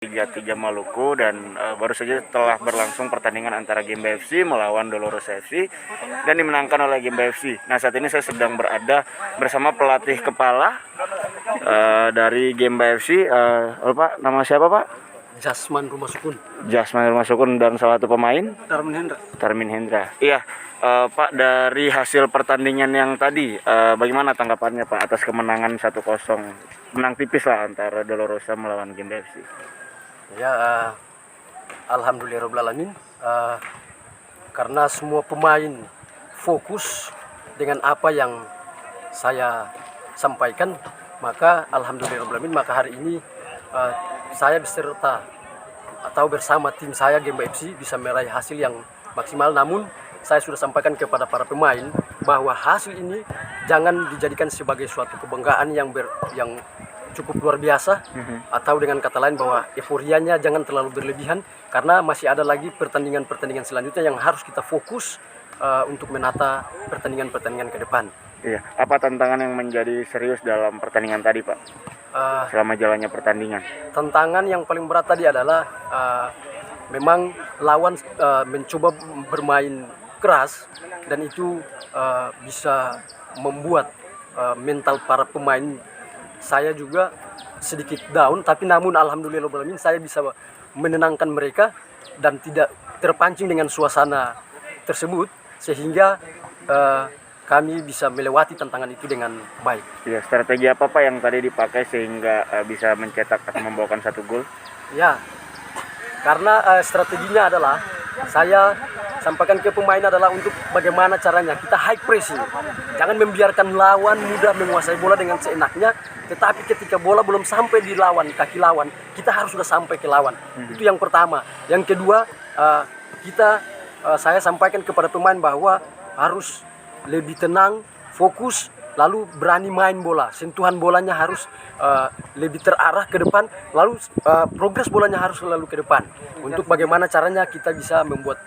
Jati Maluku dan baru saja telah berlangsung pertandingan antara Gemba FC melawan Dolores FC dan dimenangkan oleh Gemba FC. Nah, saat ini saya sedang berada bersama pelatih kepala dari Gemba FC. Pak, nama siapa Pak? Jasman Rumah Sukun. Jasman Rumah Sukun dan salah satu pemain? Darmin Hendra. Darmin Hendra. Iya, Pak, dari hasil pertandingan yang tadi, bagaimana tanggapannya Pak atas kemenangan 1-0? Menang tipis lah antara Dolorosa melawan Gemba FC. Ya, alhamdulillahirobbilalamin. Karena semua pemain fokus dengan apa yang saya sampaikan, maka alhamdulillahirobbilalamin, maka hari ini saya beserta atau bersama tim saya Gemba FC bisa meraih hasil yang maksimal. Namun saya sudah sampaikan kepada para pemain bahwa hasil ini jangan dijadikan sebagai suatu kebanggaan yang cukup luar biasa, atau dengan kata lain bahwa euforianya jangan terlalu berlebihan, karena masih ada lagi pertandingan-pertandingan selanjutnya yang harus kita fokus untuk menata pertandingan-pertandingan ke depan. Iya, apa tantangan yang menjadi serius dalam pertandingan tadi Pak? Selama jalannya pertandingan. Tantangan yang paling berat tadi adalah memang lawan mencoba bermain keras, dan itu bisa membuat mental para pemain saya juga sedikit down, tapi namun alhamdulillahirobbilalamin saya bisa menenangkan mereka dan tidak terpancing dengan suasana tersebut, sehingga kami bisa melewati tantangan itu dengan baik. Ya, strategi apa Pak yang tadi dipakai sehingga bisa mencetak atau membawakan 1 gol? Ya, karena strateginya adalah saya sampaikan ke pemain adalah untuk bagaimana caranya kita high pressing. Jangan membiarkan lawan mudah menguasai bola dengan seenaknya, tetapi ketika bola belum sampai di lawan, kaki lawan, kita harus sudah sampai ke lawan. Itu yang pertama. Yang kedua, saya sampaikan kepada pemain bahwa harus lebih tenang, fokus, lalu berani main bola. Sentuhan bolanya harus lebih terarah ke depan, lalu progres bolanya harus selalu ke depan. Untuk bagaimana caranya kita bisa membuat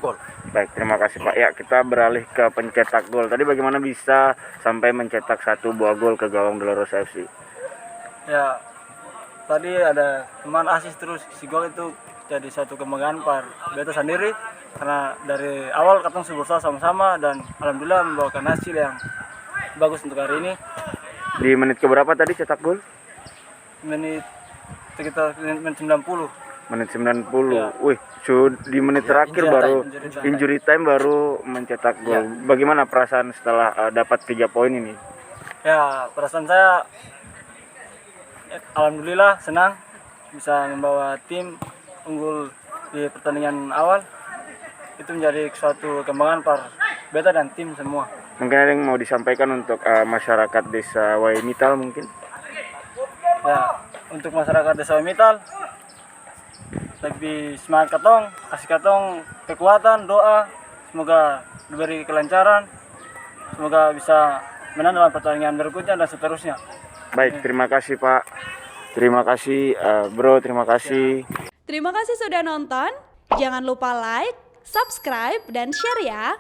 gol. Baik, terima kasih Pak. Ya, kita beralih ke pencetak gol. Tadi bagaimana bisa sampai mencetak 1 buah gol ke gawang Dolores FC? Ya, tadi ada teman asis terus si gol itu jadi satu kebanggaan par beta sendiri, karena dari awal katong berusaha sama-sama dan alhamdulillah membawakan hasil yang bagus untuk hari ini. Di menit keberapa tadi cetak gol? Sekitar menit 90. Menit 90. Ya. Wih, di menit terakhir injury time baru mencetak gol. Ya. Bagaimana perasaan setelah dapat 3 poin ini? Ya, perasaan saya alhamdulillah senang bisa membawa tim unggul di pertandingan awal. Itu menjadi suatu kebanggaan par beta dan tim semua. Mungkin ada yang mau disampaikan untuk masyarakat desa Waimital mungkin? Ya, untuk masyarakat desa Waimital, lebih semangat katong, kasih katong kekuatan, doa, semoga diberi kelancaran, semoga bisa menang dalam pertandingan berikutnya dan seterusnya. Baik, terima kasih Pak. Terima kasih Bro, terima kasih. Terima kasih sudah nonton. Jangan lupa like, subscribe, dan share ya.